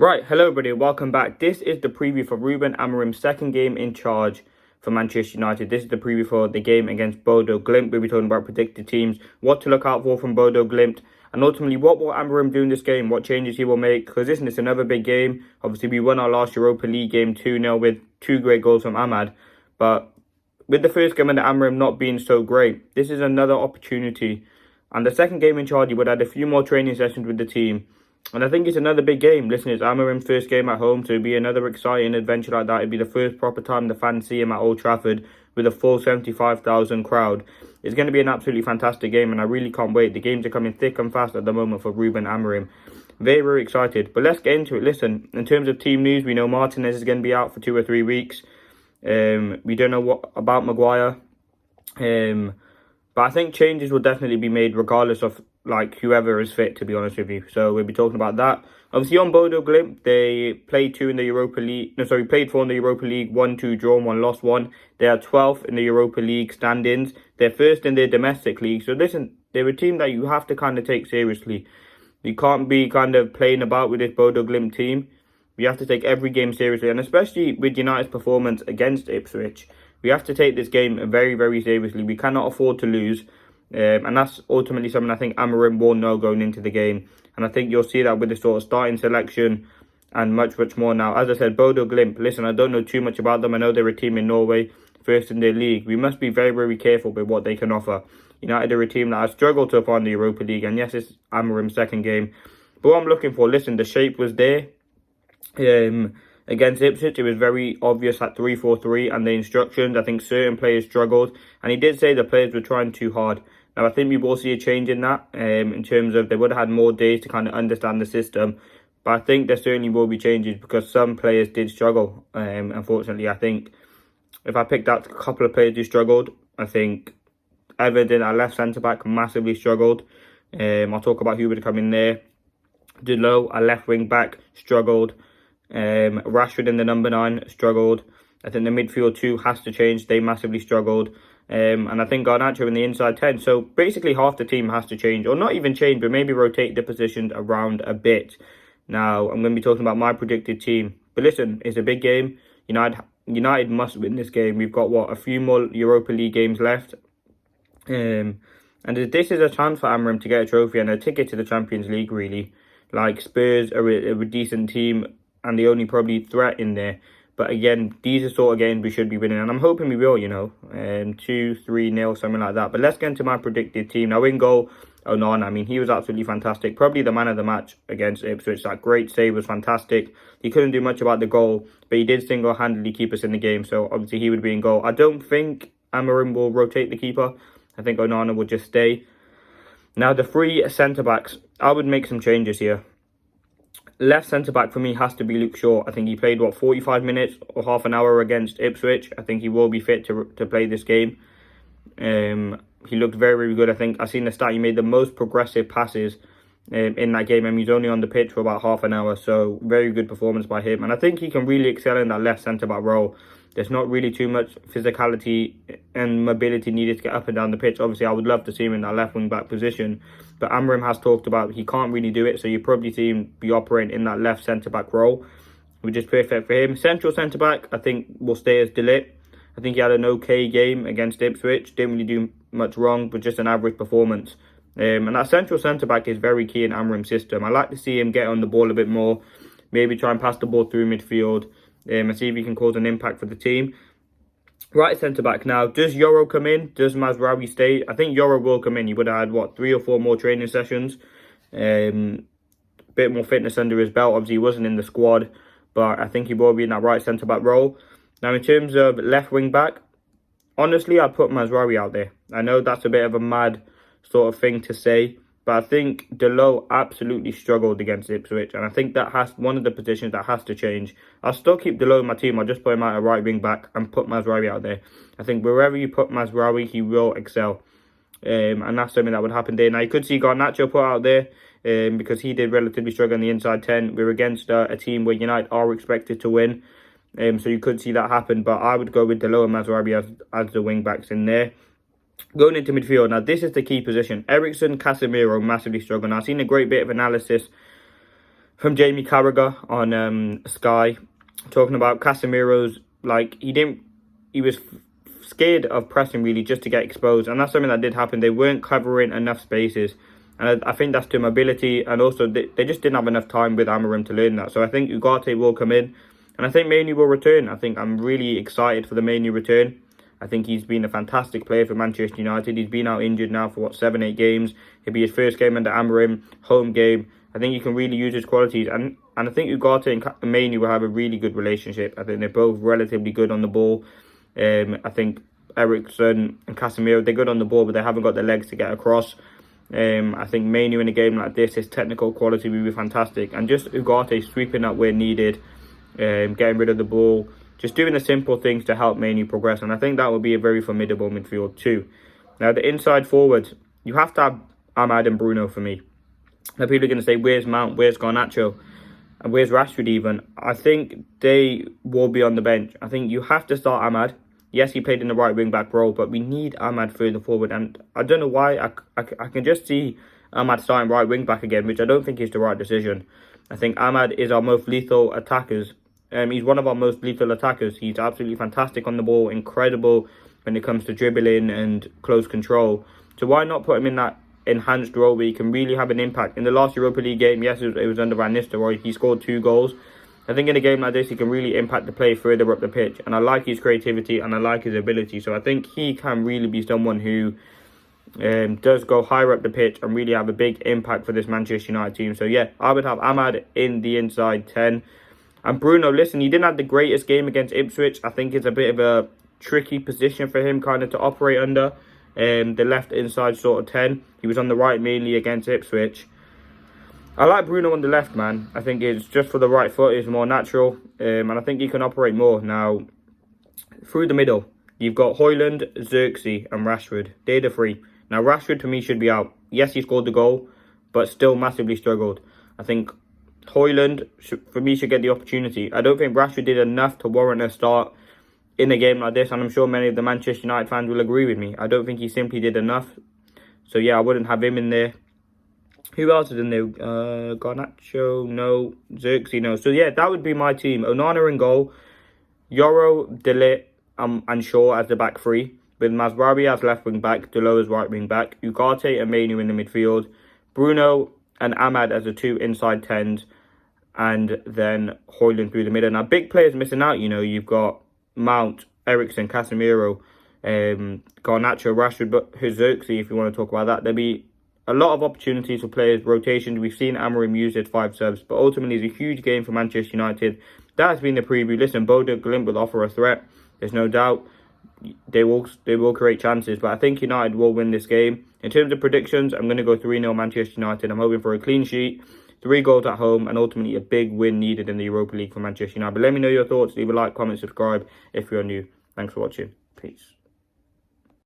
Right, hello everybody, welcome back. This is the preview for Ruben Amorim's second game in charge for Manchester United. This is the preview for the game against Bodo Glimt. We'll be talking about predicted teams, what to look out for from Bodo Glimt, and ultimately what will Amorim do in this game, what changes he will make, because listen, it's another big game. Obviously, we won our last Europa League game 2-0 with two great goals from Ahmad, but with the first game under Amorim not being so great, this is another opportunity. And the second game in charge, he would add a few more training sessions with the team. And I think it's another big game. Listen, it's Amorim's first game at home, so it'll be another exciting adventure like that. It'll be the first proper time the fans see him at Old Trafford with a full 75,000 crowd. It's going to be an absolutely fantastic game, and I really can't wait. The games are coming thick and fast at the moment for Ruben Amorim. Very, very excited. But let's get into it. Listen, in terms of team news, we know Martinez is going to be out for 2 or 3 weeks. We don't know what about Maguire. But I think changes will definitely be made regardless of whoever is fit, to be honest with you. So we'll be talking about that. Obviously on Bodo Glimt, they played 2 in the Europa League. Played 4 in the Europa League, 1-2 drawn, 1 lost 1. They are 12th in the Europa League standings. They're first in their domestic league. So listen, they're a team that you have to kind of take seriously. You can't be kind of playing about with this Bodo Glimt team. You have to take every game seriously, and especially with United's performance against Ipswich. We have to take this game very, very seriously. We cannot afford to lose. And that's ultimately something I think Amorim will know going into the game. And I think you'll see that with the sort of starting selection and much, much more now. As I said, Bodo Glimt, listen, I don't know too much about them. I know they're a team in Norway, first in their league. We must be very, very careful with what they can offer. United are a team that has struggled so far in the Europa League. And yes, it's Amorim's second game. But what I'm looking for, listen, the shape was there. Against Ipswich, it was very obvious at 3-4-3 and the instructions. I think certain players struggled, and he did say the players were trying too hard. Now, I think we will see a change in that, in terms of they would have had more days to kind of understand the system. But I think there certainly will be changes because some players did struggle. Unfortunately, I think if I picked out a couple of players who struggled, I think Everton, our left centre-back, massively struggled. I'll talk about who would come in there. Bodo, our left wing-back, struggled. Rashford in the number 9 struggled. I think the midfield 2 has to change. They massively struggled. And I think Garnacho in the inside 10. So basically half the team has to change, or not even change, but maybe rotate the positions around a bit. Now, I'm going to be talking about my predicted team. But listen, it's a big game. United must win this game. We've got, a few more Europa League games left. And this is a chance for Amorim to get a trophy and a ticket to the Champions League, really. Like, Spurs are a decent team, and the only probably threat in there. But again, these are sort of games we should be winning. And I'm hoping we will, 2-3-0, something like that. But let's get into my predicted team. Now in goal, Onana. I mean, he was absolutely fantastic. Probably the man of the match against Ipswich. That great save was fantastic. He couldn't do much about the goal, but he did single-handedly keep us in the game. So obviously he would be in goal. I don't think Amorim will rotate the keeper. I think Onana will just stay. Now the 3 centre-backs, I would make some changes here. Left centre-back for me has to be Luke Shaw. I think he played, 45 minutes or half an hour against Ipswich. I think he will be fit to play this game. He looked very, very good. I think I've seen the stat. He made the most progressive passes in that game, and he's only on the pitch for about half an hour. So very good performance by him. And I think he can really excel in that left centre-back role. There's not really too much physicality and mobility needed to get up and down the pitch. Obviously, I would love to see him in that left wing-back position. But Amorim has talked about he can't really do it. So you probably see him be operating in that left centre-back role, which is perfect for him. Central centre-back, I think, will stay as De Ligt. I think he had an okay game against Ipswich. Didn't really do much wrong, but just an average performance. And that central centre-back is very key in Amorim's system. I like to see him get on the ball a bit more. Maybe try and pass the ball through midfield. And see if he can cause an impact for the team. Right centre-back now. Does Yoro come in? Does Mazraoui stay? I think Yoro will come in. He would have had, 3 or 4 more training sessions. Bit more fitness under his belt. Obviously, he wasn't in the squad. But I think he will be in that right centre-back role. Now, in terms of left wing-back, honestly, I'd put Mazraoui out there. I know that's a bit of a mad sort of thing to say. But I think Bodo absolutely struggled against Ipswich. And I think that has one of the positions that has to change. I'll still keep Bodo in my team. I'll just put him out at right wing back and put Mazraoui out there. I think wherever you put Mazraoui, he will excel. And that's something that would happen there. Now, you could see Garnacho put out there because he did relatively struggle in the inside 10. We're against a team where United are expected to win. So you could see that happen. But I would go with Bodo and Mazraoui as the wing backs in there. Going into midfield, now this is the key position. Eriksen, Casemiro massively struggle. Now I've seen a great bit of analysis from Jamie Carragher on Sky, talking about Casemiro's, like, he was scared of pressing really just to get exposed, and that's something that did happen. They weren't covering enough spaces, and I think that's to mobility, and also they just didn't have enough time with Amorim to learn that. So I think Ugarte will come in, and I think Mainoo will return. I think I'm really excited for the Mainoo return. I think he's been a fantastic player for Manchester United. He's been out injured now for, 7-8 games. It'll be his first game under Amorim, home game. I think you can really use his qualities. And I think Ugarte and Mainoo will have a really good relationship. I think they're both relatively good on the ball. I think Eriksen and Casemiro, they're good on the ball, but they haven't got the legs to get across. I think Mainoo in a game like this, his technical quality will be fantastic. And just Ugarte sweeping up where needed, getting rid of the ball, just doing the simple things to help Mainoo progress. And I think that will be a very formidable midfield too. Now, the inside forwards, you have to have Amad and Bruno for me. Now, people are going to say, where's Mount, where's Garnacho, and where's Rashford even? I think they will be on the bench. I think you have to start Amad. Yes, he played in the right wing-back role, but we need Amad further forward. And I don't know why. I can just see Amad starting right wing-back again, which I don't think is the right decision. I think Amad is our most lethal attackers. He's one of our most lethal attackers. He's absolutely fantastic on the ball, incredible when it comes to dribbling and close control. So why not put him in that enhanced role where he can really have an impact? In the last Europa League game, yes, it was under Van Nistelrooy. He scored 2 goals. I think in a game like this, he can really impact the play further up the pitch. And I like his creativity and I like his ability. So I think he can really be someone who does go higher up the pitch and really have a big impact for this Manchester United team. So yeah, I would have Amad in the inside 10. And Bruno, listen, he didn't have the greatest game against Ipswich. I think it's a bit of a tricky position for him kind of to operate under. The left inside sort of 10. He was on the right mainly against Ipswich. I like Bruno on the left, man. I think it's just for the right foot. It's more natural. And I think he can operate more. Now, through the middle, you've got Højlund, Xerxes and Rashford. They're the 3. Now, Rashford, to me, should be out. Yes, he scored the goal, but still massively struggled. I think Højlund, for me, should get the opportunity. I don't think Rashford did enough to warrant a start in a game like this, and I'm sure many of the Manchester United fans will agree with me. I don't think he simply did enough. So, yeah, I wouldn't have him in there. Who else is in there? Garnacho, no. Xerxes, no. So, yeah, that would be my team. Onana in goal. Yoro, De Ligt, and Shaw as the back 3. With Masraoui as left wing back, Delo as right wing back. Ugarte and Mainoo in the midfield. Bruno and Amad as the 2 inside 10s. And then Højlund through the middle. Now, big players missing out, you know. You've got Mount, Eriksen, Casemiro, Garnacho, Rashford, but Xerxes, if you want to talk about that. There'll be a lot of opportunities for players, rotations. We've seen Amorim use his 5 subs, but ultimately it's a huge game for Manchester United. That has been the preview. Listen, Bodo, Glimt will offer a threat. There's no doubt. They will create chances, but I think United will win this game. In terms of predictions, I'm going to go 3-0 Manchester United. I'm hoping for a clean sheet, 3 goals at home, and ultimately a big win needed in the Europa League for Manchester United. But let me know your thoughts. Leave a like, comment, subscribe if you're new. Thanks for watching. Peace.